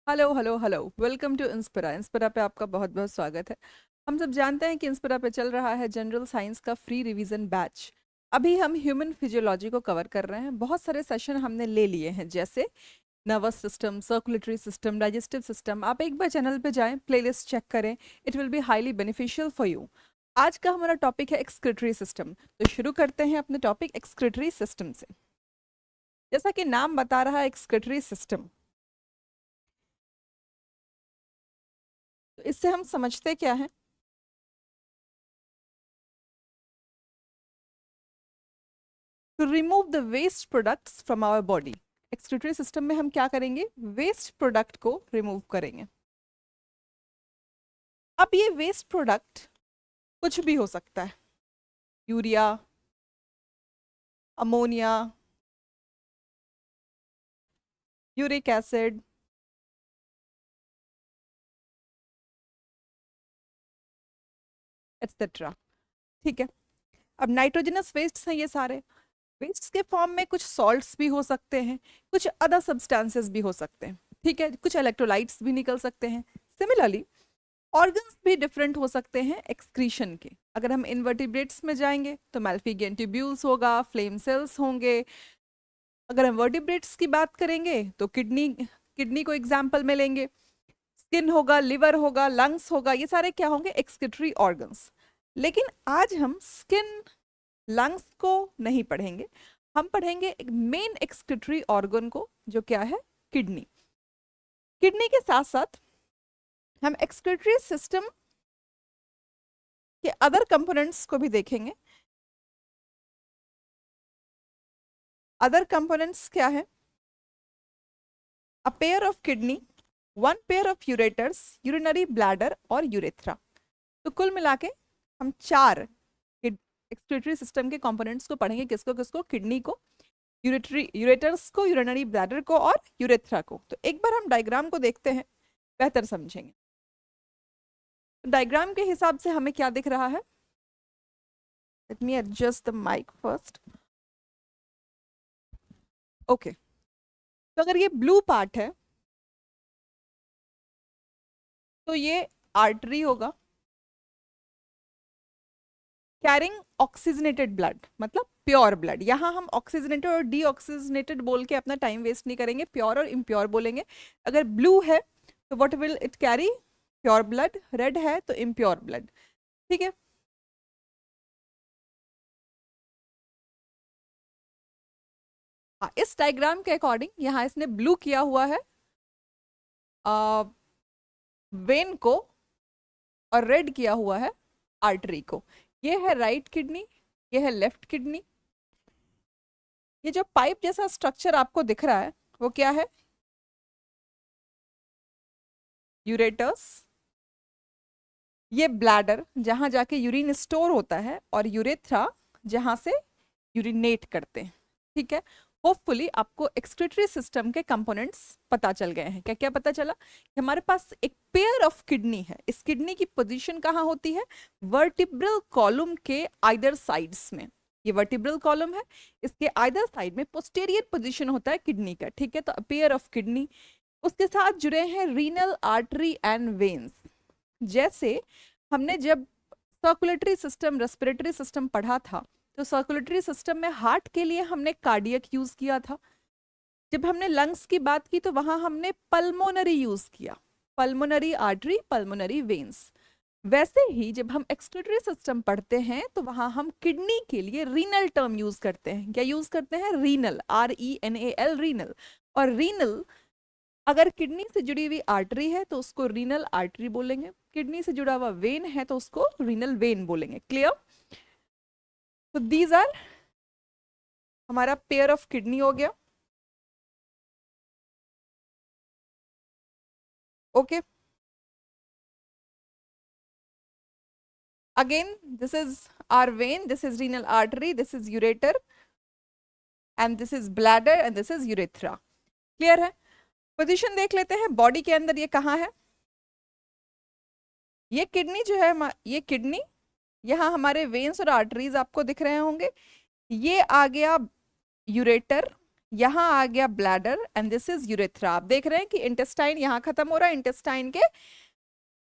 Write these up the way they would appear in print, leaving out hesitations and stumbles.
Hello hello hello, welcome to Inspira. Inspira पे आपका बहुत बहुत स्वागत है। हम सब जानते हैं कि इंस्पिरा पे चल रहा है जनरल साइंस का फ्री रिवीजन बैच। अभी हम ह्यूमन फिजियोलॉजी को कवर कर रहे हैं। बहुत सारे सेशन हमने ले लिए हैं, जैसे nervous system, circulatory system, digestive system. आप एक बार चैनल पे जाएं, प्लेलिस्ट चेक करें, it will be highly beneficial for you. आज का हमारा टॉपिक है एक्सक्रीटरी सिस्टम। तो शुरू करते हैं अपने टॉपिक एक्सक्रीटरी सिस्टम से। जैसा कि नाम बता रहा है एक्सक्रीटरी सिस्टम, तो इससे हम समझते क्या है? To remove the waste products from our body. Excretory system में हम क्या करेंगे? वेस्ट प्रोडक्ट को रिमूव करेंगे। अब ये वेस्ट प्रोडक्ट कुछ भी हो सकता है, urea, ammonia, uric acid, etcetera. ठीक है। अब नाइट्रोजनस वेस्ट हैं ये सारे। वेस्ट के फॉर्म में कुछ सॉल्ट्स भी हो सकते हैं, कुछ अदर सब्सटेंसेस भी हो सकते हैं। ठीक है, कुछ इलेक्ट्रोलाइट्स भी निकल सकते हैं। सिमिलरली ऑर्गन्स भी डिफरेंट हो सकते हैं एक्सक्रीशन के। अगर हम इनवर्टिब्रेट्स में जाएंगे तो मैल्फिगियन ट्यूब्यूल्स होगा, फ्लेम सेल्स होंगे। अगर हम वर्टिब्रेट्स की बात करेंगे तो किडनी किडनी को एग्जाम्पल में लेंगे। स्किन होगा, लिवर होगा, लंग्स होगा, ये सारे क्या होंगे? Excretory organs. लेकिन आज हम स्किन, लंग्स को नहीं पढ़ेंगे। हम पढ़ेंगे एक मेन एक्सक्रीटरी ऑर्गन को, जो क्या है? किडनी। किडनी के साथ साथ हम एक्सक्रीटरी सिस्टम के अदर कंपोनेंट्स को भी देखेंगे। अदर कंपोनेंट्स क्या है? A pair of kidney, one pair of ureters, urinary bladder और यूरेथ्रा। तो कुल मिला के हम चार एक्सक्रीटरी सिस्टम के कंपोनेंट्स को पढ़ेंगे। किसको किसको? किडनी को, यूरेटर्स को, यूरिनरी ब्लैडर को और यूरेथ्रा को। तो एक बार हम डायग्राम को देखते हैं, बेहतर समझेंगे। डायग्राम के हिसाब से हमें क्या दिख रहा है? Let me adjust the mic first. Okay, तो अगर ये ब्लू पार्ट है तो ये आर्टरी होगा, कैरिंग ऑक्सीजनेटेड ब्लड, मतलब प्योर ब्लड। यहाँ हम ऑक्सीजनेटेड और डीऑक्सीजनेटेड बोल के अपना टाइम वेस्ट नहीं करेंगे, प्योर और इम्प्योर बोलेंगे। अगर ब्लू है तो what will it carry? Pure blood. Red है तो इम्प्योर ब्लड। ठीक है। हाँ, इस डायग्राम के अकॉर्डिंग यहाँ इसने ब्लू किया हुआ है वेन को, और रेड किया हुआ है आर्टरी को। ये है राइट किडनी, ये है लेफ्ट किडनी। ये जो पाइप जैसा स्ट्रक्चर आपको दिख रहा है वो क्या है? यूरेटर्स। ये ब्लैडर, जहां जाके यूरिन स्टोर होता है, और यूरेथ्रा, जहां से यूरिनेट करते हैं। ठीक है। होपफुली आपको एक्सक्रीटरी सिस्टम के कंपोनेंट्स पता चल गए हैं। क्या क्या पता चला? कि हमारे पास एक पेयर ऑफ किडनी है। इस किडनी की पोजीशन कहाँ होती है? वर्टिब्रल कॉलम के आइदर साइड्स में। ये वर्टिब्रल कॉलम है, इसके आइदर साइड में पोस्टेरियर पोजीशन होता है किडनी का। ठीक है, तो पेयर ऑफ किडनी। उसके साथ जुड़े हैं रीनल आर्टरी एंड वेन्स। जैसे हमने जब सर्कुलेटरी सिस्टम, रेस्पिरेटरी सिस्टम पढ़ा था, तो सर्कुलेटरी सिस्टम में हार्ट के लिए हमने कार्डियक यूज किया था। जब हमने लंग्स की बात की तो वहां हमने पल्मोनरी यूज किया, पल्मोनरी आर्टरी, पल्मोनरी वेन्स। वैसे ही जब हम एक्सक्रीटरी सिस्टम पढ़ते हैं तो वहां हम किडनी के लिए रीनल टर्म यूज करते हैं। क्या यूज करते हैं? Renal, RENAL, renal. और रीनल, अगर किडनी से जुड़ी हुई आर्टरी है तो उसको रीनल आर्टरी बोलेंगे, किडनी से जुड़ा हुआ वेन है तो उसको रीनल वेन बोलेंगे। क्लियर? तो दीज आर हमारा पेयर ऑफ किडनी हो गया। Okay, again this is R vein, this is renal artery, this is ureter, and this is bladder, and this is urethra. Clear है? Position देख लेते हैं body के अंदर ये कहाँ है। ये किडनी जो है, ये किडनी, यहाँ हमारे वेन्स और आर्टरीज आपको दिख रहे होंगे। ये आ गया यूरेटर, यहाँ आ गया bladder and this is urethra. आप देख रहे हैं कि इंटेस्टाइन यहाँ खत्म हो रहा है, इंटेस्टाइन के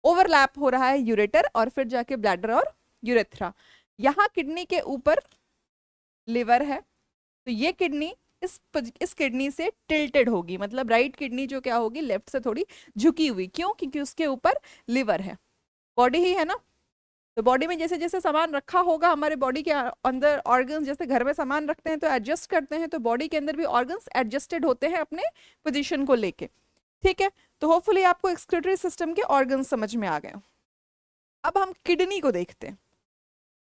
ओवरलैप हो रहा है यूरेटर और फिर जाके ब्लैडर और यूरेथ्रा। यहाँ किडनी के ऊपर लिवर है, तो ये किडनी इस किडनी से टिल्टेड होगी, मतलब राइट किडनी जो क्या होगी, लेफ्ट से थोड़ी झुकी हुई। क्यों? क्योंकि उसके ऊपर लिवर है। बॉडी ही है ना, तो बॉडी में जैसे जैसे सामान रखा होगा, हमारे बॉडी के अंदर ऑर्गन्स जैसे घर में सामान रखते हैं तो एडजस्ट करते हैं, तो बॉडी के अंदर भी ऑर्गन्स एडजस्टेड होते हैं अपने पोजीशन को लेके। ठीक है, तो होपफुली आपको एक्सक्रीटरी सिस्टम के ऑर्गन्स समझ में आ गए। अब हम किडनी को देखते हैं,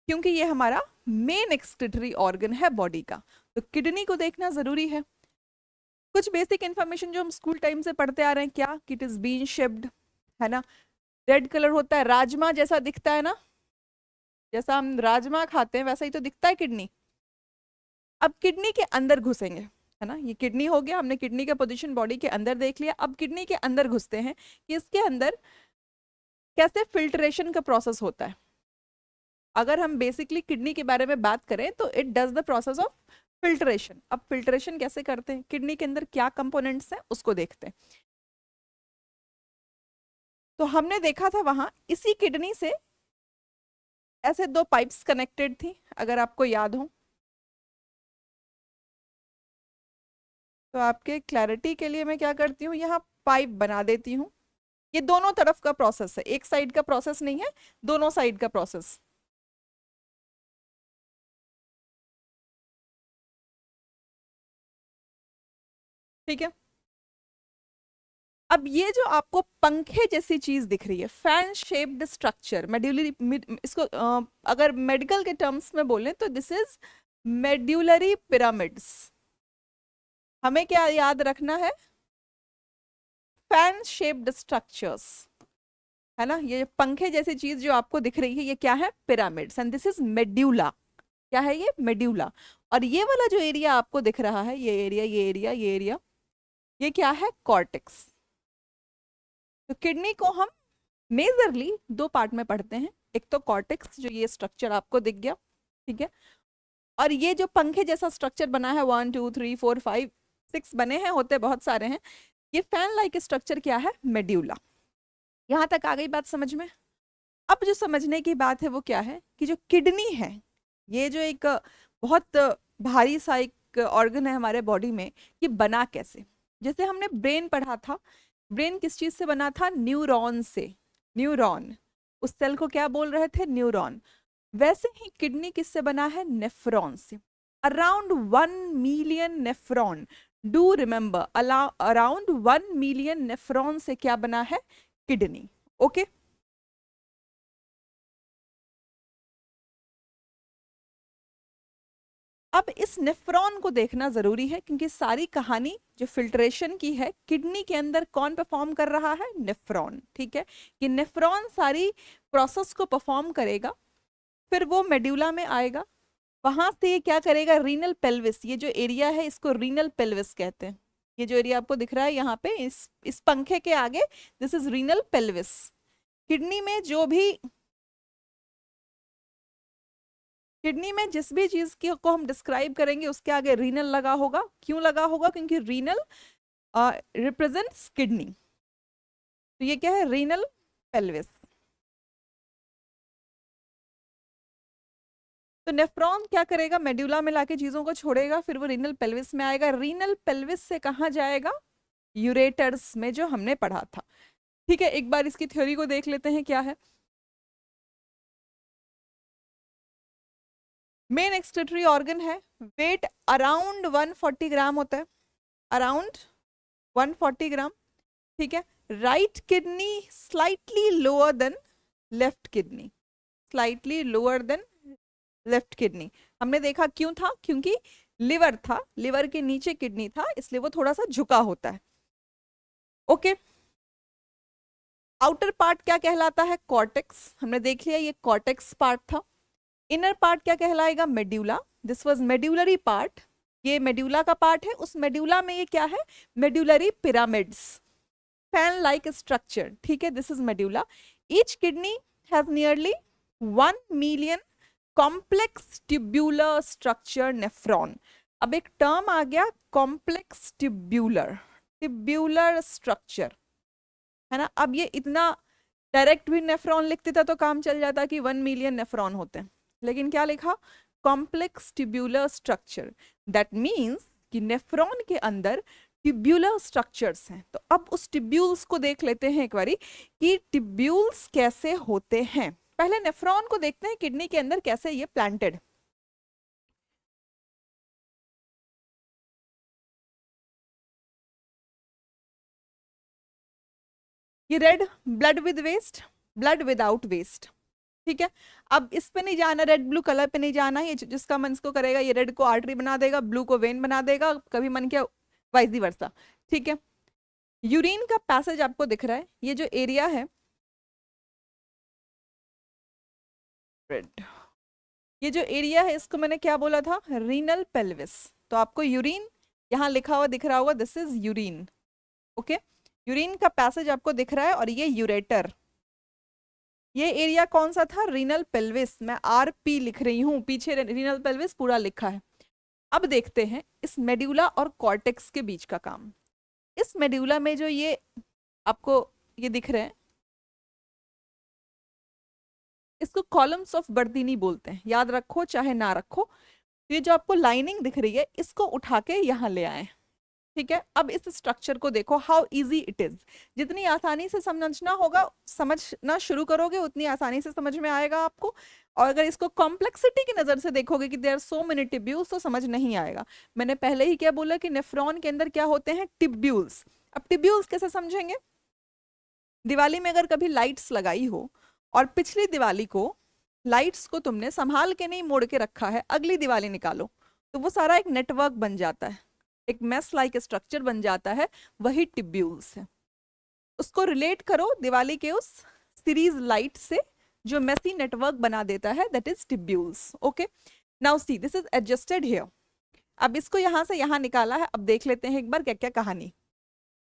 क्योंकि ये हमारा मेन एक्सक्रीटरी ऑर्गन है बॉडी का, तो किडनी को देखना जरूरी है। कुछ बेसिक इंफॉर्मेशन जो हम स्कूल टाइम से पढ़ते आ रहे हैं, क्या कि इट इज बीन शेप्ड, है ना, रेड कलर होता है, राजमा जैसा दिखता है ना, जैसा हम राजमा खाते हैं वैसा ही तो दिखता है किडनी। अब किडनी के अंदर घुसेंगे, है ना, ये किडनी हो गया, हमने किडनी का पोजीशन बॉडी के अंदर देख लिया। अब किडनी के अंदर घुसते हैं कि इसके अंदर कैसे फिल्ट्रेशन का प्रोसेस होता है। अगर हम बेसिकली किडनी के बारे में बात करें तो it does the process of filtration. अब फिल्ट्रेशन कैसे करते हैं, किडनी के अंदर क्या कंपोनेंट्स हैं उसको देखते हैं। तो हमने देखा था वहां इसी किडनी से ऐसे दो पाइप्स कनेक्टेड थी, अगर आपको याद हो। तो आपके क्लैरिटी के लिए मैं क्या करती हूँ, यहाँ पाइप बना देती हूँ। ये दोनों तरफ का प्रोसेस है, एक साइड का प्रोसेस नहीं है, दोनों साइड का प्रोसेस। ठीक है, अब ये जो आपको पंखे जैसी चीज दिख रही है, फैन शेप्ड स्ट्रक्चर, मेड्यूलरी, इसको अगर मेडिकल के टर्म्स में बोलें तो दिस इज मेड्यूलरी पिरामिड्स। हमें क्या याद रखना है, फैन शेप्ड स्ट्रक्चर्स, है ना। ये पंखे जैसी चीज जो आपको दिख रही है ये क्या है, pyramids, and this is medulla. क्या है ये, मेड्यूला। और ये वाला जो एरिया आपको दिख रहा है, ये एरिया, ये एरिया, ये एरिया, ये क्या है, कॉर्टेक्स। तो किडनी को हम मेजरली दो पार्ट में पढ़ते हैं, एक तो कॉर्टेक्स जो ये स्ट्रक्चर आपको दिख गया, ठीक है, और ये जो पंखे जैसा स्ट्रक्चर बना है, 1 2 3 4 5 6 बने हैं, होते बहुत सारे हैं, ये फैन लाइक स्ट्रक्चर क्या है, मेड्यूला। यहां तक आ गई बात समझ में। अब जो समझने की बात है वो क्या है कि जो किडनी है, ये जो एक बहुत भारी सा एक ऑर्गन है हमारे बॉडी में, ये बना कैसे। जैसे हमने ब्रेन पढ़ा था, ब्रेन किस चीज से बना था, न्यूरॉन से। न्यूरॉन, उस सेल को क्या बोल रहे थे, न्यूरॉन। वैसे ही किडनी किससे बना है, नेफ्रॉन से। Around 1 million nephron, do remember, around 1 million nephron से क्या बना है, किडनी। ओके, अब इस नेफ्रॉन को देखना जरूरी है, क्योंकि सारी कहानी जो फिल्ट्रेशन की है, किडनी के अंदर कौन परफॉर्म कर रहा है, नेफ्रॉन। ठीक है, कि नेफ्रॉन सारी प्रोसेस को परफॉर्म करेगा, फिर वो मेड्यूला में आएगा, वहां से ये क्या करेगा, रीनल पेल्विस, ये जो एरिया है इसको रीनल पेल्विस कहते हैं। ये जो एरिया आपको दिख रहा है यहाँ पे, इस पंखे के आगे, this is renal pelvis. Kidney में जो भी, किडनी में जिस भी चीज की को हम डिस्क्राइब करेंगे उसके आगे रीनल लगा होगा। क्यों लगा होगा, क्योंकि रीनल रिप्रेजेंट्स किडनी। तो ये क्या है, रीनल पेल्विस। तो नेफ्रॉन क्या करेगा, मेड्यूला में लाके चीजों को छोड़ेगा, फिर वो रीनल पेल्विस में आएगा। रीनल पेल्विस से कहाँ जाएगा, यूरेटर्स में, जो हमने पढ़ा था। ठीक है, एक बार इसकी थ्योरी को देख लेते हैं क्या है। मेन एक्सक्रीटरी ऑर्गन है, वेट अराउंड 140 ग्राम होता है, अराउंड 140 ग्राम। ठीक है, right kidney slightly lower than left kidney, slightly lower than left kidney. हमने देखा क्यों था, क्योंकि लिवर था, लिवर के नीचे किडनी था, इसलिए वो थोड़ा सा झुका होता है। ओके, आउटर पार्ट क्या कहलाता है, कॉर्टेक्स, हमने देख लिया ये कॉर्टेक्स पार्ट था। इनर पार्ट क्या कहलाएगा, medulla, this was medullary part, ये मेड्यूला का पार्ट है। उस मेड्यूला में ये क्या है, medullary pyramids, fan like structure. ठीक है, this is medulla. Each kidney has nearly 1 million complex tubular structure nephron. अब एक टर्म आ गया कॉम्प्लेक्स ट्यूब्यूलर, ट्यूब्यूलर स्ट्रक्चर, है ना। अब ये इतना डायरेक्ट भी नेफ्रॉन लिख देता तो काम चल जाता कि 1 मिलियन नेफ्रॉन होते हैं, लेकिन क्या लिखा, complex tubular structure. That means कि नेफ्रॉन के अंदर ट्यूब्यूलर स्ट्रक्चर्स हैं। तो अब उस ट्यूब्यूल्स को देख लेते हैं एक बारी कि ट्यूब्यूल्स कैसे होते हैं। पहले नेफ्रॉन को देखते हैं किडनी के अंदर कैसे ये प्लांटेड। ये red blood with waste, blood without waste, ठीक है। अब इस पे नहीं जाना, रेड ब्लू कलर पे नहीं जाना, ये जिसका मन इसको करेगा ये रेड को आर्टरी बना देगा, ब्लू को वेन बना देगा, कभी मन किया वाइस वर्सा, ठीक है। यूरिन का पैसेज आपको दिख रहा है, ये जो एरिया है रेड, ये जो एरिया है इसको मैंने क्या बोला था, रीनल पेल्विस। तो आपको यूरिन यहाँ लिखा हुआ दिख रहा होगा, this is urine, okay. Urine का पैसेज आपको दिख रहा है और ये यूरेटर, ये एरिया कौन सा था, रीनल पेल्विस। मैं आरपी लिख रही हूँ, पीछे रीनल पेल्विस पूरा लिखा है। अब देखते हैं इस मेड्यूला और कॉर्टेक्स के बीच का काम। इस मेड्यूला में जो ये आपको ये दिख रहे हैं, इसको कॉलम्स ऑफ बर्दीनी बोलते हैं, याद रखो चाहे ना रखो। तो ये जो आपको लाइनिंग दिख रही है इसको उठा के यहाँ ले आए, ठीक है। अब इस स्ट्रक्चर को देखो, हाउ इजी इट इज। जितनी आसानी से समझना होगा, समझना शुरू करोगे उतनी आसानी से समझ में आएगा आपको। और अगर इसको कॉम्प्लेक्सिटी की नजर से देखोगे कि there are so many tubules, तो समझ नहीं आएगा। मैंने पहले ही क्या बोला कि नेफ्रॉन के अंदर क्या होते हैं, टिब्यूल्स। अब टिब्यूल्स कैसे समझेंगे, दिवाली में अगर कभी लाइट्स लगाई हो और पिछली दिवाली को लाइट्स को तुमने संभाल के नहीं मोड़ के रखा है, अगली दिवाली निकालो तो वो सारा एक नेटवर्क बन जाता है, एक मेस लाइक स्ट्रक्चर बन जाता है, वही टिब्यूल्स है। उसको रिलेट करो दिवाली के उस सीरीज लाइट से जो मेसी नेटवर्क बना देता है, that is tubules, okay. Now see this is adjusted here. अब इसको यहां से यहां निकाला है, अब देख लेते हैं एक बार क्या क्या कहानी।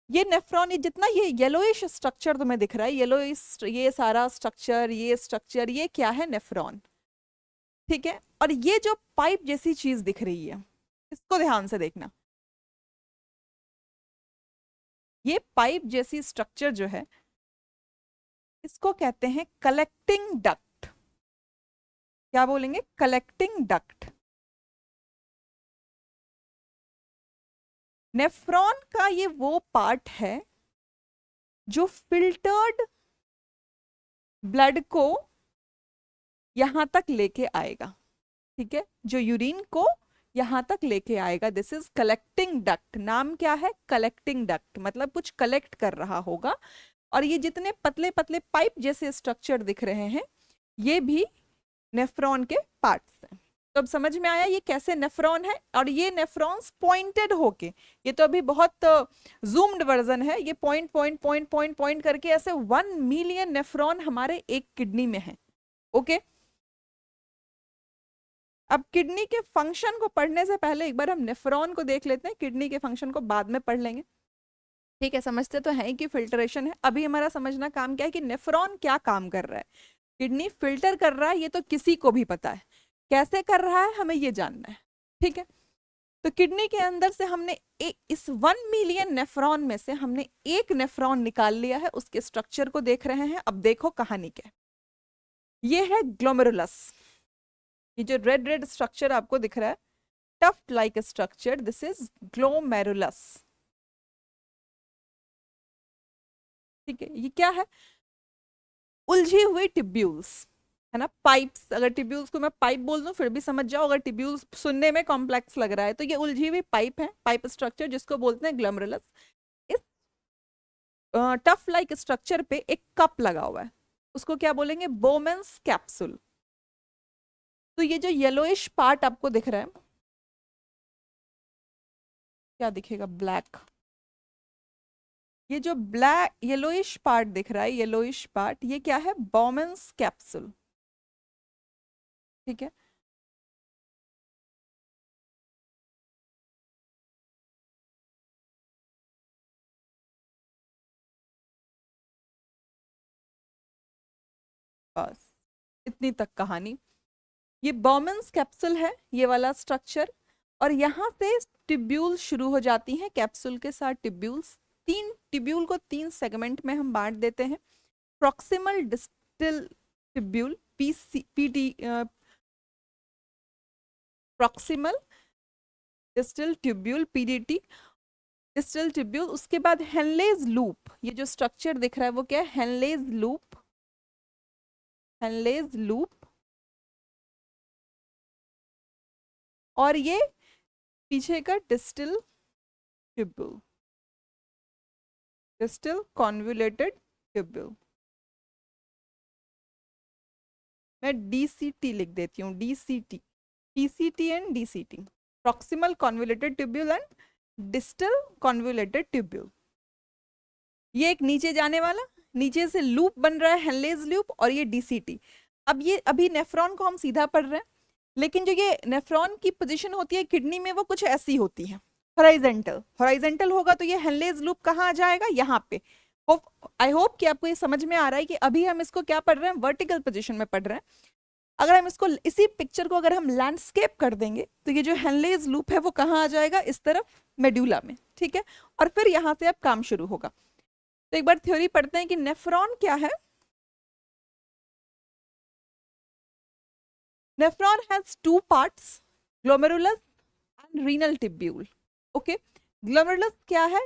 ये नेफ्रॉन, ये जितना ये येलोइश स्ट्रक्चर तुम्हें दिख रहा है, येलोइश, ये सारा स्ट्रक्चर, ये स्ट्रक्चर, ये क्या है, नेफ्रॉन, ठीक है। और ये जो पाइप जैसी चीज दिख रही है, इसको ध्यान से देखना। ये पाइप जैसी स्ट्रक्चर जो है इसको कहते हैं कलेक्टिंग डक्ट। क्या बोलेंगे, कलेक्टिंग डक्ट। नेफ्रॉन का ये वो पार्ट है जो फिल्टर्ड ब्लड को यहां तक लेके आएगा, ठीक है, जो यूरिन को यहां तक लेके आएगा, दिस इज कलेक्टिंग डक्ट। नाम क्या है, कलेक्टिंग डक्ट, मतलब कुछ कलेक्ट कर रहा होगा। और ये जितने पतले पतले पाइप जैसे स्ट्रक्चर दिख रहे हैं, ये भी नेफ्रॉन के पार्ट्स हैं। तो अब समझ में आया ये कैसे नेफ्रॉन है। और ये नेफ्रॉन्स पॉइंटेड होके, ये तो अभी बहुत जूम्ड वर्जन है, ये point point point point point करके ऐसे 1 मिलियन नेफ्रॉन हमारे एक किडनी में है, ओके। अब किडनी के फंक्शन को पढ़ने से पहले एक बार हम नेफ्रॉन को देख लेते हैं, किडनी के फंक्शन को बाद में पढ़ लेंगे, ठीक है। समझते तो है कि फिल्ट्रेशन है, अभी हमारा समझना काम क्या है कि नेफ्रॉन क्या काम कर रहा है। किडनी फिल्टर कर रहा है, ये तो किसी को भी पता है, कैसे कर रहा है हमें ये जानना है, ठीक है। तो किडनी के अंदर से हमने इस 1 मिलियन नेफ्रॉन में से हमने एक नेफ्रॉन निकाल लिया है, उसके स्ट्रक्चर को देख रहे हैं। अब देखो कहानी क्या है, ये है ग्लोमेरुलस। ये जो रेड रेड स्ट्रक्चर आपको दिख रहा है, tuft like structure, this is glomerulus, ठीक है। ये क्या है, उलझी हुई टिब्यूल्स, है ना, पाइप्स। अगर टिब्यूल्स को मैं पाइप बोल दूं फिर भी समझ जाओ, अगर टिब्यूल्स सुनने में कॉम्प्लेक्स लग रहा है तो ये उलझी हुई पाइप है, पाइप स्ट्रक्चर जिसको बोलते हैं ग्लोमेरुलस। इस टफ लाइक स्ट्रक्चर पे एक कप लगा हुआ है, उसको क्या बोलेंगे, बोमेंस कैप्सूल। तो ये जो येलोइश पार्ट आपको दिख रहा है, क्या दिखेगा, ब्लैक, ये जो ब्लैक येलोइश पार्ट दिख रहा है, येलोइश पार्ट, ये क्या है, बोमेंस कैप्सूल, ठीक है। बस इतनी तक कहानी। ये बॉमन्स कैप्सूल है, ये वाला स्ट्रक्चर। और यहाँ से ट्यूब्यूल शुरू हो जाती हैं कैप्सूल के साथ ट्यूब्यूल्स। 3 ट्यूब्यूल को 3 सेगमेंट में हम बांट देते हैं। Proximal distal tubule PT, proximal distal tubule PDT, distal tubule. उसके बाद हेनलेज लूप, ये जो स्ट्रक्चर दिख रहा है वो क्या है? Henle's loop, Henle's loop. और ये पीछे का distal tubule, distal convoluted tubule. मैं डीसीटी लिख देती हूँ, DCT, PCT and DCT, proximal convoluted tubule and distal convoluted tubule. ये एक नीचे जाने वाला, नीचे से लूप बन रहा है हेनलेज लूप, और ये डीसीटी। अब ये अभी नेफ्रॉन को हम सीधा पढ़ रहे हैं, लेकिन जो ये नेफ्रॉन की पोजीशन होती है किडनी में वो कुछ ऐसी होती है, हॉराइजेंटल। हॉराइजेंटल होगा तो ये हेनलेज लूप कहाँ आ जाएगा? यहाँ पे। आई होप कि आपको ये समझ में आ रहा है कि अभी हम इसको क्या पढ़ रहे हैं? वर्टिकल पोजीशन में पढ़ रहे हैं। अगर हम इसको, इसी पिक्चर को अगर हम लैंडस्केप कर देंगे तो ये जो हेनलेज लूप है वो कहाँ आ जाएगा? इस तरफ, मेड्यूला में। ठीक है, और फिर यहाँ से अब काम शुरू होगा। तो एक बार थ्योरी पढ़ते हैं कि नेफ्रॉन क्या है। Nephron has 2 parts, glomerulus and renal tubule. Okay, glomerulus क्या है?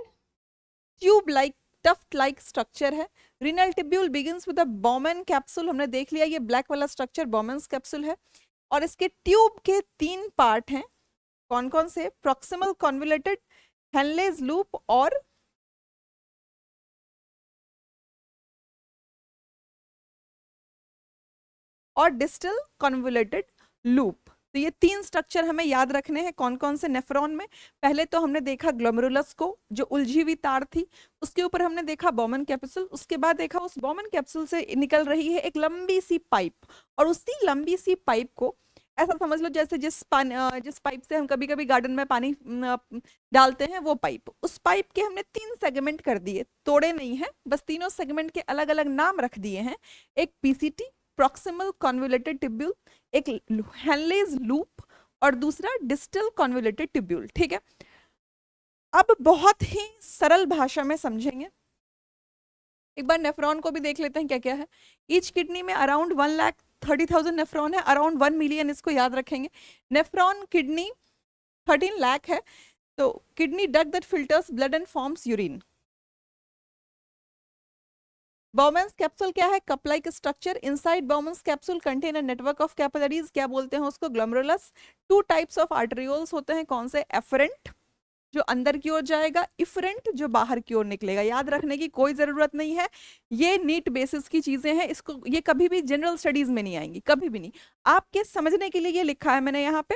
Tube like, tuft like structure है। Renal tubule begins with a Bowman capsule, हमने देख लिया ये ब्लैक वाला स्ट्रक्चर बॉमन्स कैप्सूल है। और इसके ट्यूब के 3 पार्ट हैं, कौन कौन से? प्रॉक्सिमल कॉन्वुलेटेड, हेनलेज लूप और डिस्टल कॉन्वुलेटेड लूप। तो ये 3 स्ट्रक्चर हमें याद रखने हैं। कौन कौन से नेफ्रॉन में? पहले तो हमने देखा ग्लोमेरुलस को, जो उलझी हुई तार थी, उसके ऊपर हमने देखा बॉमन कैप्सूल, उसके बाद देखा उस बॉमन कैप्सूल से निकल रही है एक लंबी सी पाइप, और उसी लंबी सी पाइप को ऐसा समझ लो जैसे जिस पाइप से हम कभी कभी गार्डन में पानी डालते हैं, वो पाइप। उस पाइप के हमने 3 सेगमेंट कर दिए, तोड़े नहीं है, बस तीनों सेगमेंट के अलग अलग नाम रख दिए हैं। एक पीसीटी, प्रॉक्सिमल कॉन्वुलेटेड ट्यूब्यूल, एक हेनलेज लूप, और दूसरा डिस्टल कॉन्वुलेटेड ट्यूब्यूल। ठीक है, अब बहुत ही सरल भाषा में समझेंगे। एक बार नेफ्रॉन को भी देख लेते हैं क्या क्या है। ईच किडनी में अराउंड 1,30,000 नेफ्रॉन है, अराउंड 1 मिलियन, इसको याद रखेंगे। नेफ्रॉन किडनी 13 लाख है। तो kidney duct that filters blood and forms urine. Bowman's capsule क्या है? Cup like structure. Inside Bowman's capsule contain a network of capillaries, क्या बोलते हैं उसको? ग्लोमेरुलस। 2 टाइप्स ऑफ आर्टरियोल्स होते हैं, कौन से? एफरेंट जो अंदर की ओर जाएगा, इफरेंट जो बाहर की ओर निकलेगा। याद रखने की कोई जरूरत नहीं है, ये नीट बेसिस की चीजें हैं, इसको ये कभी भी जनरल स्टडीज में नहीं आएंगी, कभी भी नहीं। आपके समझने के लिए ये लिखा है मैंने यहाँ पे।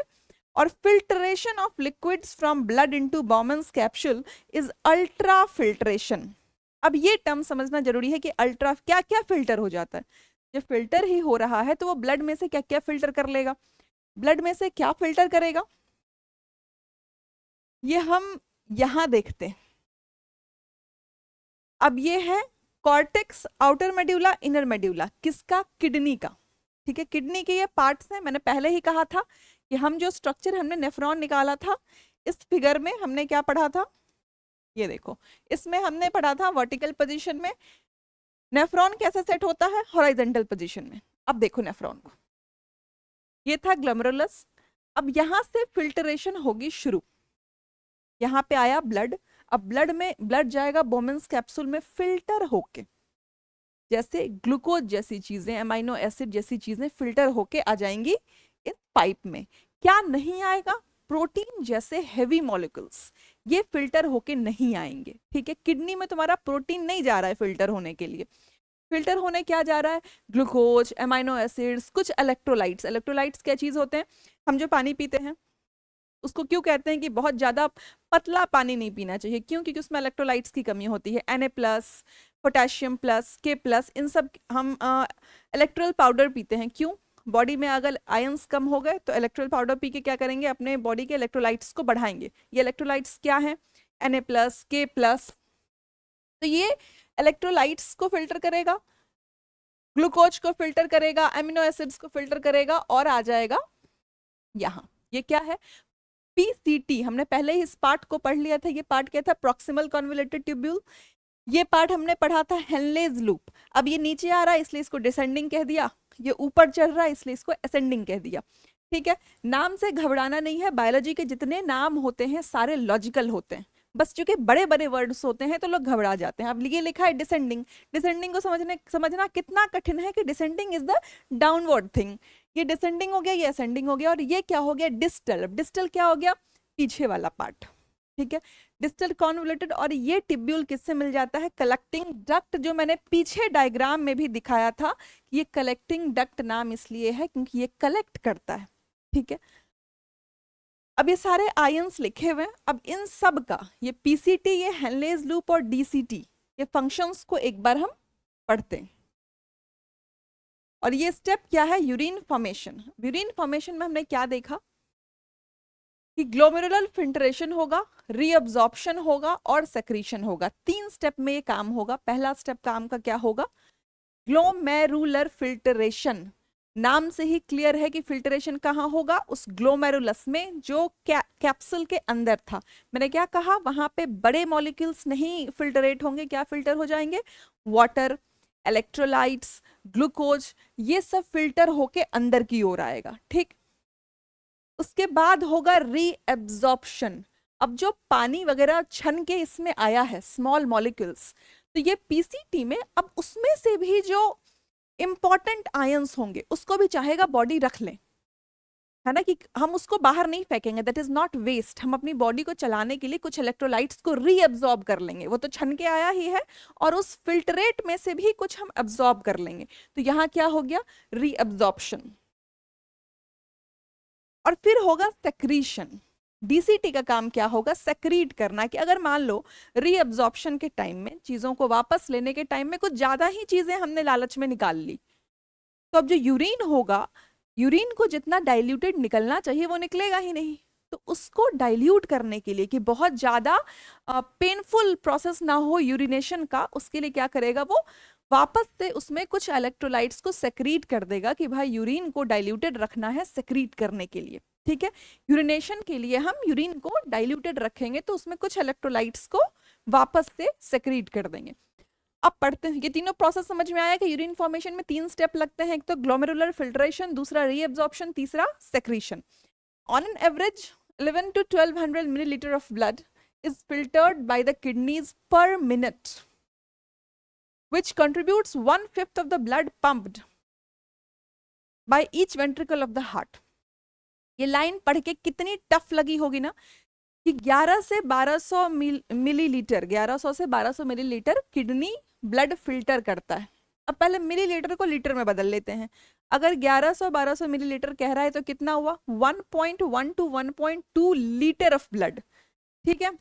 और filtration of liquids from blood into Bowman's capsule is ultra filtration. अब ये टर्म समझना जरूरी है कि अल्ट्रा क्या क्या फिल्टर हो जाता है। जब फिल्टर ही हो रहा है तो वो ब्लड में से क्या क्या फिल्टर कर लेगा? ब्लड में से क्या फिल्टर करेगा? ये हम यहां देखते हैं। अब ये है cortex, outer medulla, inner medulla, किसका? किडनी का। ठीक है, किडनी के ये पार्ट्स हैं। मैंने पहले ही कहा था कि हम जो स्ट्रक्चर हमने नेफ्रॉन निकाला था, इस फिगर में हमने क्या पढ़ा था? ये देखो, इसमें हमने पढ़ा था वर्टिकल पोजीशन में नेफ्रॉन कैसे सेट होता है, हॉरिजॉन्टल पोजीशन में। अब देखो नेफ्रॉन को, ये था ग्लोमेरुलस। अब यहां से फिल्टरेशन होगी शुरू। यहाँ पे आया ब्लड, अब ब्लड में ब्लड जाएगा बोमेंस कैप्सूल में, फिल्टर होके, जैसे ग्लूकोज जैसी चीजें, अमाइनो एसिड जैसी चीजें फिल्टर होके आ जाएंगी इस पाइप में। क्या नहीं आएगा? प्रोटीन जैसे हेवी मॉलिक्यूल्स ये फिल्टर होके नहीं आएंगे। ठीक है, किडनी में तुम्हारा प्रोटीन नहीं जा रहा है फिल्टर होने के लिए। फिल्टर होने क्या जा रहा है? ग्लूकोज, अमाइनो एसिड्स, कुछ इलेक्ट्रोलाइट्स। इलेक्ट्रोलाइट्स क्या चीज होते हैं? हम जो पानी पीते हैं उसको क्यों कहते हैं कि बहुत ज्यादा पतला पानी नहीं पीना चाहिए? क्यों? क्योंकि उसमें इलेक्ट्रोलाइट्स की कमी होती है। Na+, पोटेशियम प्लस, K+, इन सब हम इलेक्ट्रोल पाउडर पीते हैं। क्यों? बॉडी में अगर आयंस कम हो गए तो इलेक्ट्रोल पाउडर पी के क्या करेंगे? अपने बॉडी के इलेक्ट्रोलाइट्स को बढ़ाएंगे। ये इलेक्ट्रोलाइट्स क्या है? Na+, K+। तो ये इलेक्ट्रोलाइट्स को फिल्टर करेगा, ग्लूकोज को फिल्टर करेगा, अमीनो एसिड्स को फिल्टर करेगा, और आ जाएगा यहाँ। ये क्या है? पीसीटी हमने पहले ही इस पार्ट को पढ़ लिया था। ये पार्ट क्या था? Proximal convoluted tubule. ये पार्ट हमने पढ़ा था हेनलेज लूप। अब ये नीचे आ रहा है इसलिए इसको डिसेंडिंग कह दिया, ये ऊपर चढ़ रहा है इसलिए इसको असेंडिंग कह दिया। ठीक है, नाम से घबराना नहीं है। बायोलॉजी के जितने नाम होते हैं सारे लॉजिकल होते हैं, बस चूंकि बड़े बड़े वर्ड्स होते हैं तो लोग घबरा जाते हैं। अब ये लिखा है डिसेंडिंग, डिसेंडिंग को समझना कितना कठिन है कि descending is the downward thing. ये डिसेंडिंग हो गया, ये असेंडिंग हो गया, और ये क्या हो गया? डिस्टल। डिस्टल क्या हो गया? पीछे वाला पार्ट। ठीक है, डिस्टल कॉन्वोल्यूटेड। और ये टिब्यूल किससे मिल जाता है? कलेक्टिंग डक्ट, जो मैंने पीछे डायग्राम में भी दिखाया था। ये कलेक्टिंग डक्ट नाम इसलिए है क्योंकि ये कलेक्ट करता है। ठीक है, अब ये सारे आयंस लिखे हुए हैं। अब इन सब का ये पीसीटी, ये हेनलेज लूप और डीसीटी, ये फंक्शंस को एक बार हम पढ़ते हैं। और ये स्टेप क्या है? Urine formation. यूरिन फॉर्मेशन में हमने क्या देखा कि ग्लोमेरुलर फिल्ट्रेशन होगा, रीअब्जॉर्प्शन होगा और सेक्रीशन होगा। 3 स्टेप में ये काम होगा। पहला स्टेप काम का क्या होगा? Glomerular filtration. नाम से ही क्लियर है कि फिल्ट्रेशन कहाँ होगा? उस ग्लोमेरुलस में जो कैप्सूल के अंदर था। मैंने क्या कहा? वहां पे बड़े मॉलिक्यूल्स नहीं फिल्टरेट होंगे। क्या फिल्टर हो जाएंगे? वाटर, इलेक्ट्रोलाइट्स, ग्लूकोज, ये सब फिल्टर होके अंदर की ओर आएगा। ठीक, उसके बाद होगा रीएब्जॉर्प्शन। अब जो पानी वगैरह छन के इसमें आया है, स्मॉल मॉलिक्यूल्स, तो ये पीसीटी में अब उसमें से भी जो इंपॉर्टेंट आयंस होंगे उसको भी चाहेगा बॉडी रख ले, है ना, कि हम उसको बाहर नहीं फेंकेंगे। That is not waste. हम अपनी बॉडी को चलाने के लिए कुछ इलेक्ट्रोलाइट्स को रीअब्जॉर्ब कर लेंगे। वो तो छन के आया ही है, और उस फिल्ट्रेट में से भी कुछ हम अब्जॉर्ब कर लेंगे। तो यहां क्या हो गया? रीअब्जॉर्प्शन। और फिर होगा सेक्रीशन। डीसीटी का काम क्या होगा? सेक्रीट करना। कि अगर मान लो रीअब्जॉर्प्शन के टाइम में, चीजों को वापस लेने के टाइम में कुछ ज्यादा ही चीजें हमने लालच में निकाल ली, तो अब जो यूरिन होगा, यूरिन को जितना डाइल्यूटेड निकलना चाहिए वो निकलेगा ही नहीं। तो उसको डाइल्यूट करने के लिए, कि बहुत ज्यादा पेनफुल प्रोसेस ना हो यूरिनेशन का, उसके लिए क्या करेगा? वो वापस से उसमें कुछ इलेक्ट्रोलाइट्स को सेक्रीट कर देगा कि भाई यूरिन को डाइल्यूटेड रखना है सेक्रीट करने के लिए। ठीक है, यूरिनेशन के लिए हम यूरिन को डाइल्यूटेड रखेंगे तो उसमें कुछ इलेक्ट्रोलाइट्स को वापस से सेक्रीट कर देंगे। अब पढ़ते हैं। ये तीनों प्रोसेस समझ में आया कि यूरिन फॉर्मेशन में 3 स्टेप लगते हैं। एक तो ग्लोमेरुलर फिल्ट्रेशन, दूसरा रीअब्जॉर्प्शन, तीसरा secretion. On an average 11 to 1200 milliliter of blood is filtered by the kidneys per minute, which contributes 1/5 of the blood pumped by each ventricle of the heart. ये line पढ़ के कितनी tough लगी होगी ना, कि 11 से 1200 मिलीलीटर, 1100 से 1200 मिलीलीटर किडनी ब्लड फिल्टर करता है। अब पहले मिलीलीटर को लीटर में बदल लेते हैं। अगर 1100-1200 मिलीलीटर कह रहा है तो कितना हुआ? 1.1 to 1.2 लीटर ऑफ ब्लड। ठीक है,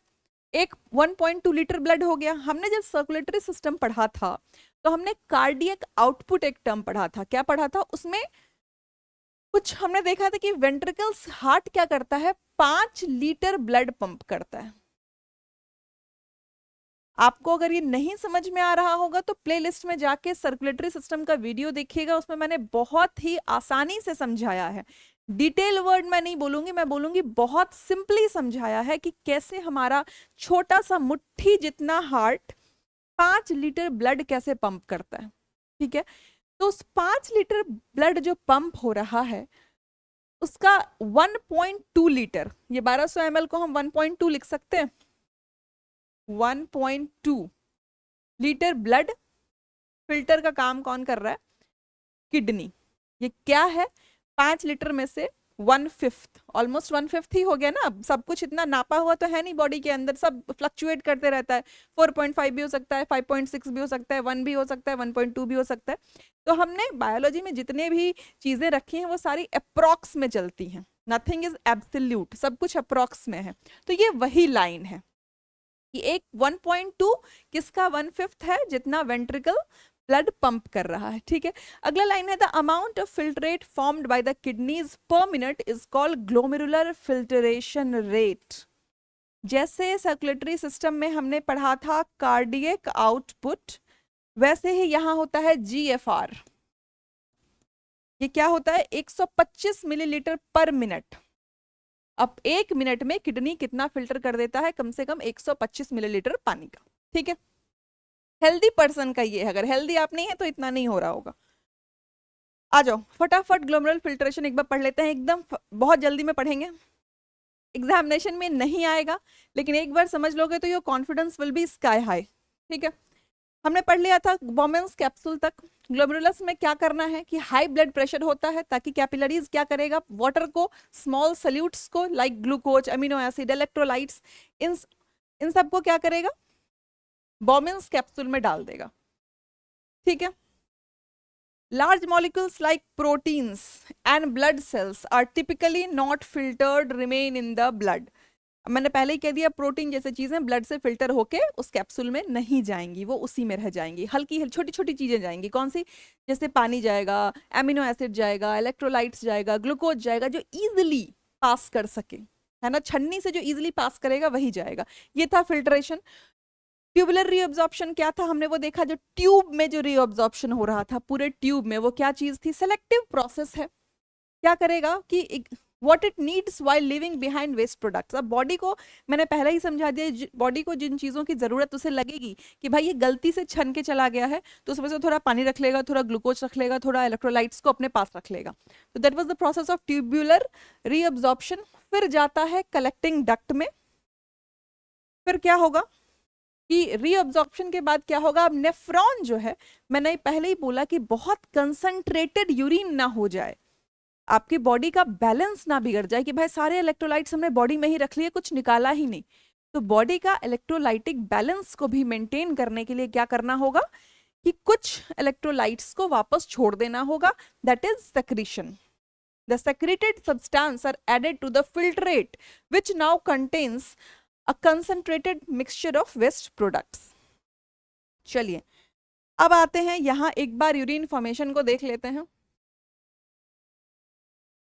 एक 1.2 लीटर ब्लड हो गया। हमने जब सर्कुलेटरी सिस्टम पढ़ा था तो हमने कार्डियक आउटपुट एक टर्म पढ़ा था। क्या पढ़ा था? उसमें कुछ हमने देखा था कि वेंट्रिकल्स, हार्ट क्या करता है? 5 लीटर ब्लड पंप करता है। आपको अगर ये नहीं समझ में आ रहा होगा तो प्लेलिस्ट में जाके सर्कुलेटरी सिस्टम का वीडियो देखिएगा, उसमें मैंने बहुत ही आसानी से समझाया है। डिटेल वर्ड मैं नहीं बोलूंगी, मैं बोलूंगी बहुत सिंपली समझाया है कि कैसे हमारा छोटा सा मुट्ठी जितना हार्ट 5 लीटर ब्लड कैसे पंप करता है। ठीक है, तो उस 5 लीटर ब्लड जो पंप हो रहा है उसका 1.2 लीटर, ये 1200 ml को हम 1.2 लिख सकते हैं। 1.2 लीटर ब्लड फिल्टर का काम कौन कर रहा है? किडनी। ये क्या है? 5 लीटर में से 1/5, ऑलमोस्ट 1/5 ही हो गया ना। अब सब कुछ इतना नापा हुआ तो है नहीं बॉडी के अंदर, सब फ्लक्चुएट करते रहता है। 4.5 भी हो सकता है, 5.6 भी हो सकता है, 1 भी हो सकता है, 1.2 भी हो सकता है। तो हमने बायोलॉजी में जितने भी चीजें रखी हैं वो सारी अप्रॉक्स में चलती हैं। नथिंग इज एब्सोल्यूट, सब कुछ अप्रॉक्स में है। तो ये वही लाइन है कि एक 1.2 किसका 1/5 है? जितना वेंट्रिकल ब्लड पंप कर रहा है। ठीक है, अगला लाइन है the amount of filtrate formed by the kidneys पर minute is called glomerular filtration rate. जैसे सर्कुलेटरी सिस्टम में हमने पढ़ा था कार्डियक आउटपुट, वैसे ही यहां होता है जीएफआर। ये क्या होता है? 125 मिलीलीटर पर मिनट। अब 1 मिनट में किडनी कितना फिल्टर कर देता है? कम से कम 125 मिलीलीटर पानी का। ठीक है, हेल्दी पर्सन का ये है, अगर हेल्दी आप नहीं है तो इतना नहीं हो रहा होगा। आ जाओ फटाफट ग्लोमेरुलर फिल्ट्रेशन एक बार पढ़ लेते हैं, एकदम बहुत जल्दी में पढ़ेंगे, एग्जामिनेशन में नहीं आएगा, लेकिन एक बार समझ लोगे तो your confidence will be sky high. ठीक है, हमने पढ़ लिया था बॉमेंस कैप्सूल तक। ग्लोमेरुलस में क्या करना है कि हाई ब्लड प्रेशर होता है, ताकि कैपिलरीज क्या करेगा, वाटर को, स्मॉल सल्यूट्स को like glucose, amino acid, electrolytes, इन सब को क्या करेगा, बॉमेंस कैप्सूल में डाल देगा। ठीक है, large molecules like proteins and blood cells are typically not filtered remain in the blood। मैंने पहले ही कह दिया, प्रोटीन जैसे चीजें ब्लड से फिल्टर होके उस कैप्सूल में नहीं जाएंगी, वो उसी में रह जाएंगी। हल्की छोटी छोटी चीजें जाएंगी, कौन सी, जैसे पानी जाएगा, एमिनो एसिड जाएगा, इलेक्ट्रोलाइट्स जाएगा, ग्लूकोज जाएगा, जो इजिली पास कर सके, है ना, छन्नी से जो इजिली पास करेगा वही जाएगा। ये था फिल्ट्रेशन। ट्यूबुलर रीअब्जॉर्प्शन क्या था, हमने वो देखा, जो ट्यूब में जो रीअब्जॉर्प्शन हो रहा था पूरे ट्यूब में, वो क्या चीज थी, सेलेक्टिव प्रोसेस है। क्या करेगा कि what it needs while living behind waste products. अब बॉडी को मैंने पहले ही समझा दिया, बॉडी को जिन चीजों की जरूरत उसे लगेगी कि भाई ये गलती से छन के चला गया है, तो उसमें से थोड़ा पानी रख लेगा, थोड़ा ग्लूकोज रख लेगा, थोड़ा इलेक्ट्रोलाइट्स को अपने पास रख लेगा। तो that was the process of tubular reabsorption. फिर जाता है कलेक्टिंग डक्ट में। फिर क्या होगा कि रीअब्जॉर्प्शन के बाद क्या होगा, अब नेफ्रॉन जो है, मैंने पहले ही बोला कि बहुत कंसंट्रेटेड यूरिन ना हो जाए, आपकी बॉडी का बैलेंस ना बिगड़ जाए कि भाई सारे इलेक्ट्रोलाइट्स हमने बॉडी में ही रख लिए, कुछ निकाला ही नहीं। तो बॉडी का इलेक्ट्रोलाइटिक बैलेंस को भी मेंटेन करने के लिए क्या करना होगा कि कुछ इलेक्ट्रोलाइट्स को वापस छोड़ देना होगा, that is secretion. The secreted substance are added to the filtrate, which now contains a concentrated mixture of waste products। चलिए अब आते हैं यहां, एक बार यूरिन फॉर्मेशन को देख लेते हैं।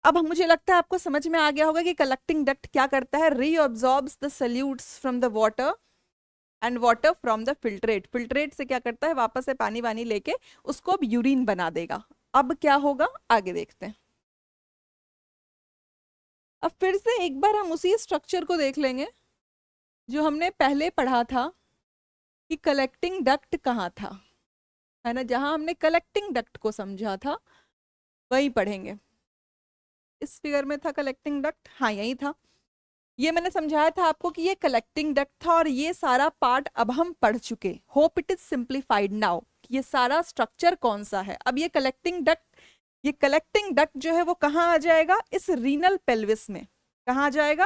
अब मुझे लगता है आपको समझ में आ गया होगा कि कलेक्टिंग डक्ट क्या करता है, reabsorbs the solutes from the water and water from the filtrate. Filtrate से क्या करता है, वापस से पानी वानी लेके उसको अब यूरिन बना देगा। अब क्या होगा आगे देखते हैं। अब फिर से एक बार हम उसी स्ट्रक्चर को देख लेंगे जो हमने पहले पढ़ा था कि कलेक्टिंग डक्ट कहाँ था, है ना, जहां हमने कलेक्टिंग डक्ट को समझा था वही पढ़ेंगे। इस फिगर में था कलेक्टिंग डक्ट, हाँ यही था। ये मैंने समझाया था आपको कि ये कलेक्टिंग डक्ट था, और ये सारा पार्ट अब हम पढ़ चुके। Hope it is simplified now. ये सारा स्ट्रक्चर कौन सा है, अब ये कलेक्टिंग डक्ट, ये कलेक्टिंग डक्ट जो है वो कहाँ आ जाएगा, इस रीनल पेल्विस में। कहाँ आ जाएगा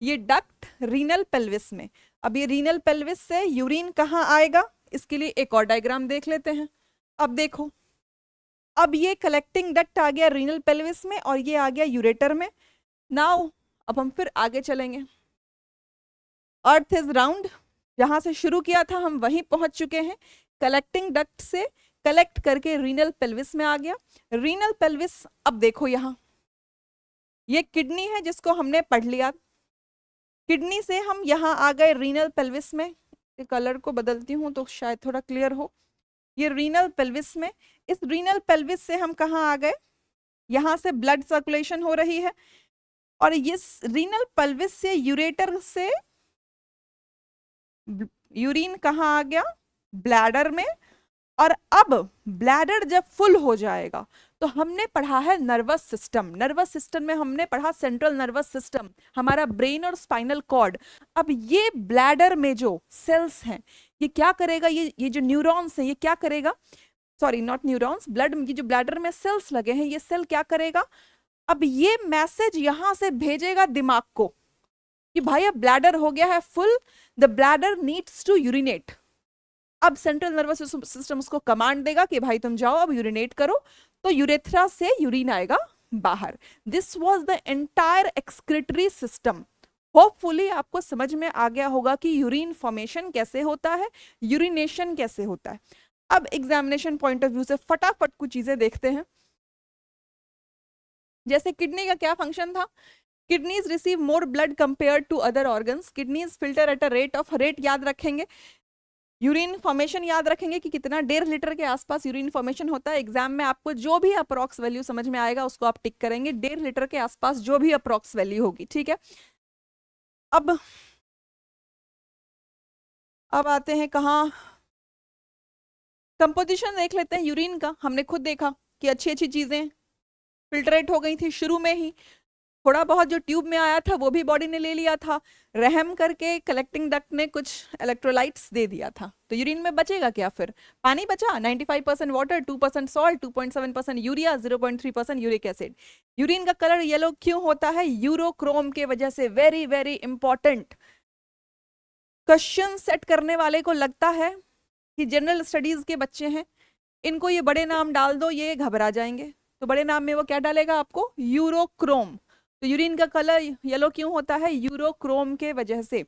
ये डक्ट, रीनल पेल्विस में। अब ये रीनल पेल्विस से यूरिन कहाँ आएगा, इसके लिए एक और डायग्राम देख लेते हैं। अब देखो, अब ये कलेक्टिंग डक्ट आ गया रीनल पेल्विस में, और ये आ गया यूरेटर में। नाउ अब हम फिर आगे चलेंगे। अर्थ इज राउंड, जहां से शुरू किया था हम वहीं पहुंच चुके हैं। कलेक्टिंग डक्ट से कलेक्ट करके रीनल पेल्विस में आ गया। रीनल पेल्विस, अब देखो यहां ये किडनी है जिसको हमने पढ़ लिया। किडनी से हम यहां आ गए रीनल पेल्विस में। कलर को बदलती हूं तो शायद थोड़ा क्लियर हो। ये रीनल पेल्विस में, इस रीनल पेल्विस से हम कहाँ आ गए, यहां से ब्लड सर्कुलेशन हो रही है, और इस रीनल पेल्विस से यूरेटर से यूरिन कहाँ आ गया, ब्लैडर में। और अब ब्लैडर जब फुल हो जाएगा तो हमने पढ़ा है नर्वस सिस्टम। नर्वस सिस्टम में हमने पढ़ा सेंट्रल नर्वस सिस्टम, हमारा ब्रेन और स्पाइनल कॉर्ड। अब ये ब्लैडर में जो सेल्स हैं ये क्या करेगा, ये जो न्यूरॉन्स हैं ये क्या करेगा, सॉरी नॉट न्यूरॉन्स, ब्लड, ये जो ब्लैडर में सेल्स लगे हैं ये सेल क्या करेगा, अब ये मैसेज यहां से भेजेगा दिमाग को कि भाई अब ब्लैडर हो गया है full, the bladder needs to urinate. अब सेंट्रल नर्वस सिस्टम उसको कमांड देगा कि भाई तुम जाओ अब यूरिनेट करो, तो यूरेथ्रा से यूरिन आएगा बाहर। This was the entire excretory system. Hopefully आपको समझ में आ गया होगा कि यूरिन फॉर्मेशन कैसे होता है, यूरिनेशन कैसे होता है। अब एग्जामिनेशन पॉइंट ऑफ व्यू से फटाफट कुछ चीजें देखते हैं। जैसे किडनी का क्या फंक्शन था, kidneys receive more blood compare to other organs. Kidneys filter at a rate of, rate याद रखेंगे, यूरिन फॉर्मेशन याद रखेंगे कि कितना 1.5 लीटर के आसपास यूरिन फॉर्मेशन होता है। एग्जाम में आपको जो भी अप्रोक्स वैल्यू समझ में आएगा उसको आप टिक करेंगे, 1.5 लीटर के आसपास जो भी अप्रोक्स वैल्यू होगी, ठीक है। अब आते हैं कहाँ, कंपोजिशन देख लेते हैं यूरिन का। हमने खुद देखा कि अच्छी अच्छी चीजें फिल्ट्रेट हो गई थी शुरू में ही, थोड़ा बहुत जो ट्यूब में आया था वो भी बॉडी ने ले लिया था, रहम करके कलेक्टिंग डक्ट ने कुछ इलेक्ट्रोलाइट्स दे दिया था। तो यूरिन में बचेगा क्या फिर? पानी बचा, 95% water, 2% salt, 2.7% urea, 0.3% uric acid. Urine का कलर येलो क्यों होता है? यूरोक्रोम के वजह से। Very very important question set करने वाले को लगता है कि जनरल स्टडीज के बच्चे हैं, इनको ये बड़े नाम डाल दो, ये घबरा जाएंगे। तो बड़े नाम में वो क्या डालेगा आपको? यूरोक्रोम। तो यूरिन का कलर येलो क्यों होता है? यूरोक्रोम के वजह से।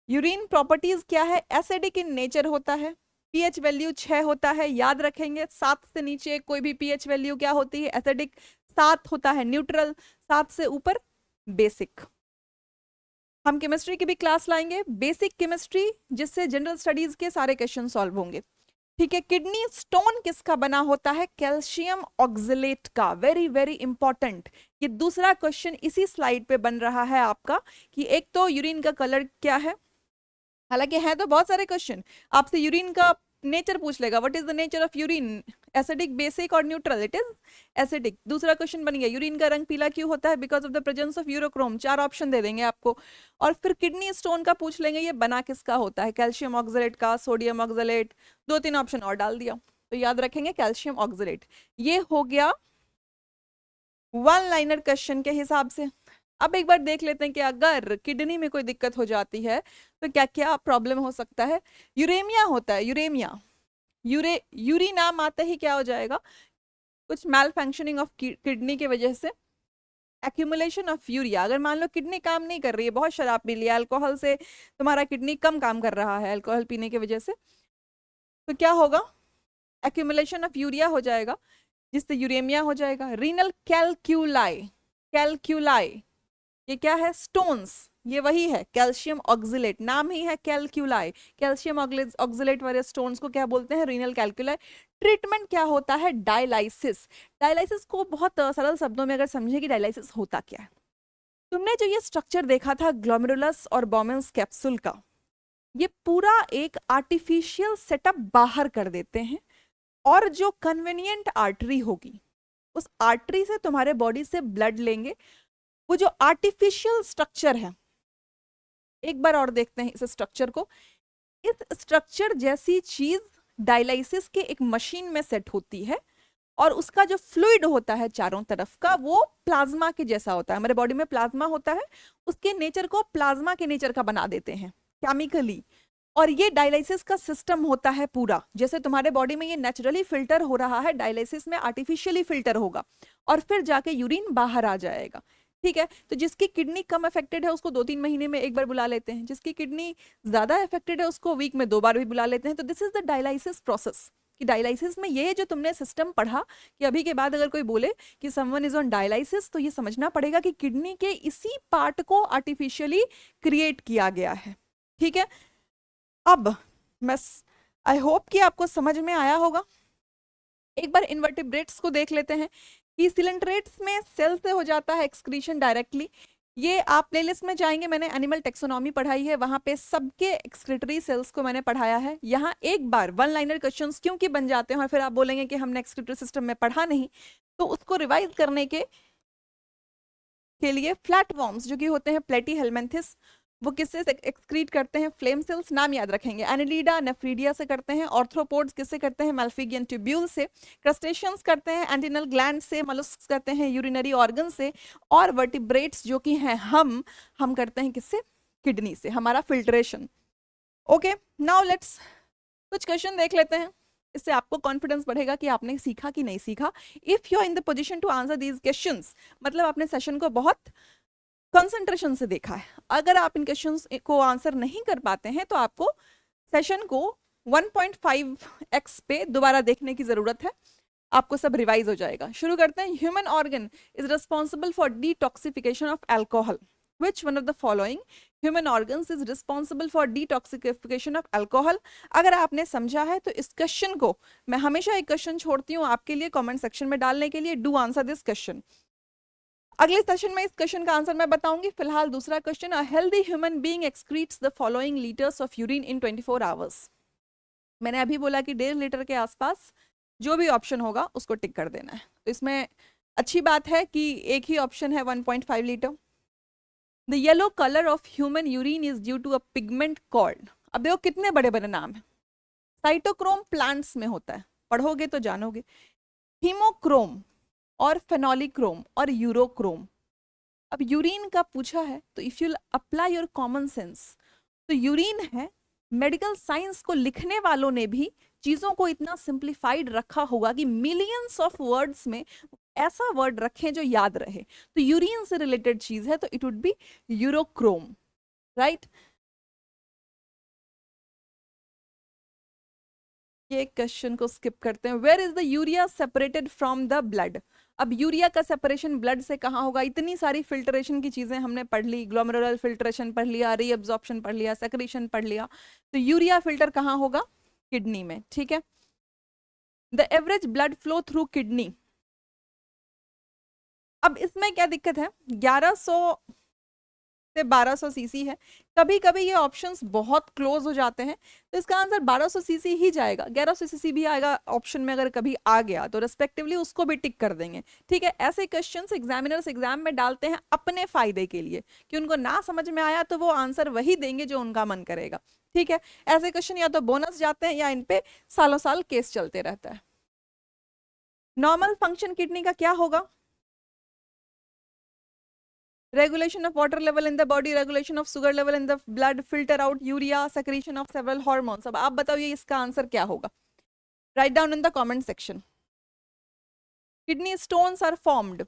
यूरिन प्रॉपर्टीज क्या है? एसिडिक इन नेचर होता है, पीएच वैल्यू 6 होता है, याद रखेंगे। 7 से नीचे कोई भी पीएच वैल्यू क्या होती है? एसिडिक। 7 होता है न्यूट्रल, 7 से ऊपर बेसिक। हम केमिस्ट्री की भी क्लास लाएंगे, बेसिक केमिस्ट्री, जिससे जनरल स्टडीज के सारे क्वेश्चन सॉल्व होंगे, ठीक है। किडनी स्टोन किसका बना होता है? कैल्शियम ऑक्सलेट का। Very very important. ये दूसरा क्वेश्चन इसी स्लाइड पे बन रहा है आपका, कि एक तो यूरिन का कलर क्या है, हालांकि है तो बहुत सारे क्वेश्चन, आपसे यूरिन का नेचर पूछ लेगा, what is the nature of urine, acidic, basic और न्यूट्रल। It is acidic. दूसरा क्वेश्चन बन गया, यूरिन का रंग पीला क्यों होता है? Because of the presence of urochrome. 4 option दे देंगे आपको। और फिर किडनी स्टोन का पूछ लेंगे, ये बना किसका होता है? कैल्शियम ऑक्सलेट का, सोडियम ऑक्सलेट, 2-3 ऑप्शन और डाल दिया, तो याद रखेंगे कैल्शियम ऑक्सलेट। ये हो गया वन लाइनर क्वेश्चन के हिसाब से। अब एक बार देख लेते हैं कि अगर किडनी में कोई दिक्कत हो जाती है तो क्या क्या प्रॉब्लम हो सकता है। यूरेमिया होता है, यूरेमिया। यूरी नाम आते ही क्या हो जाएगा? कुछ मैल फंक्शनिंग ऑफ किडनी की वजह से एक्यूमुलेशन ऑफ यूरिया। अगर मान लो किडनी काम नहीं कर रही है, बहुत शराब पी लिया, अल्कोहल से तुम्हारा किडनी कम काम कर रहा है अल्कोहल पीने की वजह से, तो क्या होगा? एक्यूमुलेशन ऑफ यूरिया हो जाएगा, जिससे यूरेमिया हो जाएगा। रीनल कैलक्यूलाई, कैलक्यूलाई ये क्या है? स्टोन्स। ये वही है कैल्शियम ऑक्सलेट, नाम ही है कैलक्यूलाई। कैल्शियम ऑक्सलेट वाले स्टोन्स को क्या बोलते हैं? Renal calculi. ट्रीटमेंट क्या होता है? डायलाइसिस। डायलाइसिस को बहुत सरल शब्दों में अगर समझे कि डायलाइसिस होता क्या है, तुमने जो ये स्ट्रक्चर देखा था ग्लोमेरुलस और बोमेंस कैप्सूल का, ये पूरा एक आर्टिफिशियल सेटअप बाहर कर देते हैं, और जो कन्वीनियंट आर्टरी होगी उस आर्टरी से तुम्हारे बॉडी से ब्लड लेंगे। वो जो आर्टिफिशियल स्ट्रक्चर है, एक बार और देखते हैं इस स्ट्रक्चर को। इस स्ट्रक्चर जैसी चीज डायलाइसिस के एक मशीन में सेट होती है, और उसका जो फ्लूइड होता है चारों तरफ का, वो प्लाज्मा के जैसा होता है। हमारे बॉडी में प्लाज्मा होता है, उसके नेचर को प्लाज्मा के नेचर का बना देते हैं केमिकली। और ये डायलाइसिस का सिस्टम होता है पूरा। जैसे तुम्हारे बॉडी में ये नेचुरली फिल्टर हो रहा है, डायलाइसिस में आर्टिफिशियली फिल्टर होगा, और फिर जाके यूरिन बाहर आ जाएगा, ठीक है। तो जिसकी किडनी कम अफेक्टेड है उसको 2-3 महीने में एक बार बुला लेते हैं, जिसकी किडनी ज्यादा अफेक्टेड है उसको वीक में 2 बार भी बुला लेते हैं। तो this is the dialysis process. कि डायलाइसिस में ये जो तुमने सिस्टम पढ़ा, कि अभी के बाद अगर कोई बोले कि समवन इज ऑन डायलाइसिस, तो ये समझना पड़ेगा कि किडनी के इसी पार्ट को आर्टिफिशियली क्रिएट किया गया है, ठीक है। अब मैं आई होप कि आपको समझ में आया होगा। एक बार इन्वर्टिब्रेट्स को देख लेते हैं कि सिलेंट्रेट्स में सेल से हो जाता है एक्सक्रीशन डायरेक्टली। ये आप प्लेलिस्ट में जाएंगे, मैंने एनिमल टेक्सोनॉमी पढ़ाई है, वहां पे सबके एक्सक्रीटरी सेल्स को मैंने पढ़ाया है। यहाँ एक बार वन लाइनर क्वेश्चंस क्योंकि बन जाते हैं और फिर आप बोलेंगे कि हमने एक्सक्रीटरी सिस्टम में पढ़ा नहीं, तो उसको रिवाइज करने के लिए फ्लैटवॉर्म्स जो कि होते हैं प्लेटी हेलमेंथिस, वो किससे एक्सक्रीट करते हैं? Flame cells. नाम याद रखेंगे, एनिलीडा नेफ्रीडिया से करते हैं। ऑर्थ्रोपोड्स किससे करते हैं? मैल्फिगियन ट्यूब्यूल से। क्रस्टेशियंस करते हैं एंटिनल ग्लैंड से। मोलस्क्स करते हैं यूरिनरी ऑर्गन से। और वर्टिब्रेट्स जो कि हैं हम करते हैं किससे? किडनी से, हमारा फिल्ट्रेशन। ओके, नाउ लेट्स कुछ क्वेश्चन देख लेते हैं, इससे आपको कॉन्फिडेंस बढ़ेगा कि आपने सीखा कि नहीं सीखा। If you are in the position to answer these questions, मतलब आपने सेशन को बहुत कंसंट्रेशन से देखा है। अगर आप इन क्वेश्चंस को आंसर नहीं कर पाते हैं तो आपको सेशन को 1.5x पे दोबारा देखने की जरूरत है, आपको सब रिवाइज हो जाएगा। शुरू करते हैं। Human organ is responsible for detoxification of alcohol. Which one of the following human organs is responsible for detoxification of alcohol? अगर आपने समझा है तो इस क्वेश्चन को, मैं हमेशा एक क्वेश्चन छोड़ती हूँ आपके लिए कमेंट सेक्शन में डालने के लिए, डू आंसर दिस क्वेश्चन। अगले सेशन में इस क्वेश्चन का आंसर मैं बताऊंगी। फिलहाल दूसरा question, a healthy human being excretes the following litres of urine in 24 hours. मैंने अभी बोला कि 1.5 लीटर के आसपास जो भी ऑप्शन होगा उसको टिक कर देना है। तो इसमें अच्छी बात है कि एक ही ऑप्शन है 1.5 litre. The yellow colour of human urine is due to a pigment called, अब देखो कितने बड़े बड़े नाम है। साइटोक्रोम प्लांट्स में होता है, पढ़ोगे तो जानोगे। हीमोक्रोम और फेनोलिक्रोम और यूरोक्रोम। अब यूरिन का पूछा है तो if you apply your common sense, तो यूरिन है। मेडिकल साइंस को लिखने वालों ने भी चीजों को इतना सिंप्लीफाइड रखा होगा कि मिलियंस ऑफ वर्ड्स में ऐसा वर्ड रखें जो याद रहे। तो यूरिन से रिलेटेड चीज है तो it would be urochrome, right. ये क्वेश्चन को स्किप करते हैं। Where is the urea separated from the blood? अब यूरिया का सेपरेशन ब्लड से कहाँ होगा? इतनी सारी फिल्ट्रेशन की चीजें हमने पढ़ ली, ग्लोमेरुलर फिल्ट्रेशन पढ़ लिया, रीअब्जॉर्प्शन पढ़ लिया, सेक्रेशन पढ़ लिया। तो यूरिया फिल्टर कहाँ होगा? किडनी में, ठीक है। The average blood flow through kidney, अब इसमें क्या दिक्कत है? 1100 से 1200 सीसी है। कभी कभी ये ऑप्शंस बहुत क्लोज हो जाते हैं तो इसका आंसर 1200 सीसी ही जाएगा, 1100 सीसी भी आएगा ऑप्शन में। अगर कभी आ गया तो रेस्पेक्टिवली उसको भी टिक कर देंगे, ठीक है। ऐसे क्वेश्चंस एग्जामिनर्स एग्जाम में डालते हैं अपने फायदे के लिए, कि उनको ना समझ में आया तो वो आंसर वही देंगे जो उनका मन करेगा, ठीक है। ऐसे क्वेश्चन या तो बोनस जाते हैं या इन पे सालों साल केस चलते रहता है। नॉर्मल फंक्शन किडनी का क्या होगा? Regulation of water level in the body, regulation of sugar level in the blood, filter out urea, secretion of several hormones। अब आप बताओ ये इसका आंसर क्या होगा? Write down in the comment section। Kidney stones are formed।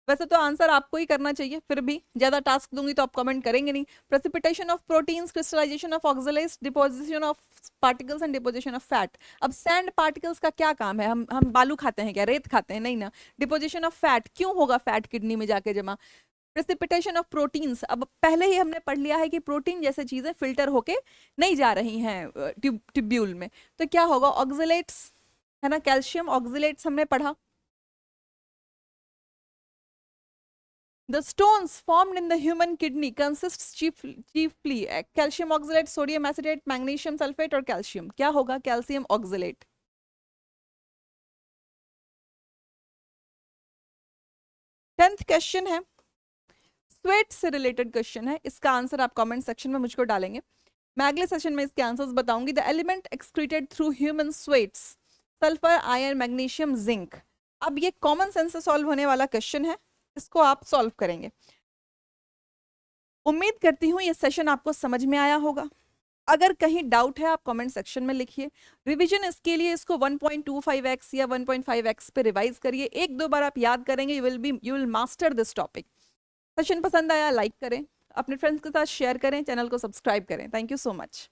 वैसे तो answer आपको ही करना चाहिए, फिर भी ज्यादा टास्क दूंगी तो आप कमेंट करेंगे नहीं। Precipitation of proteins, crystallisation of oxalates, deposition of particles and deposition of fat. अब सैंड पार्टिकल्स का क्या काम है? हम बालू खाते हैं क्या? रेत खाते हैं? नहीं ना। डिपोजिशन ऑफ फैट, क्यों होगा फैट किडनी में जाके जमा? प्रेसिपिटेशन ऑफ प्रोटीन्स, अब पहले ही हमने पढ़ लिया है कि प्रोटीन जैसे चीजें फिल्टर होके नहीं जा रही हैं ट्यूब्यूल में, तो क्या होगा? ऑक्सलेट्स, है ना, कैल्शियम ऑक्सलेट्स हमने पढ़ा। The stones formed in the human kidney consists chiefly calcium oxalate, sodium acetate, magnesium sulfate और calcium। क्या होगा? Calcium oxalate. 10th क्वेश्चन है, स्वेट से रिलेटेड क्वेश्चन है। इसका आंसर आप कमेंट सेक्शन में मुझको डालेंगे, मैं अगले सेशन में इसके आंसर्स बताऊंगी। The element excreted through human sweats, sulphur, iron, magnesium, zinc. अब ये कॉमन सेंस से सॉल्व होने वाला क्वेश्चन है, इसको आप सॉल्व करेंगे। उम्मीद करती हूँ ये सेशन आपको समझ में आया होगा। अगर कहीं डाउट है आप कमेंट सेक्शन में लिखिए। रिवीजन इसके लिए इसको 1.25x या 1.5x पे रिवाइज करिए। एक दो बार आप याद करेंगे, you will master this topic. Session पसंद आया लाइक करें, अपने फ्रेंड्स के साथ शेयर करें, चैनल को सब्सक्राइब करें। Thank you so much.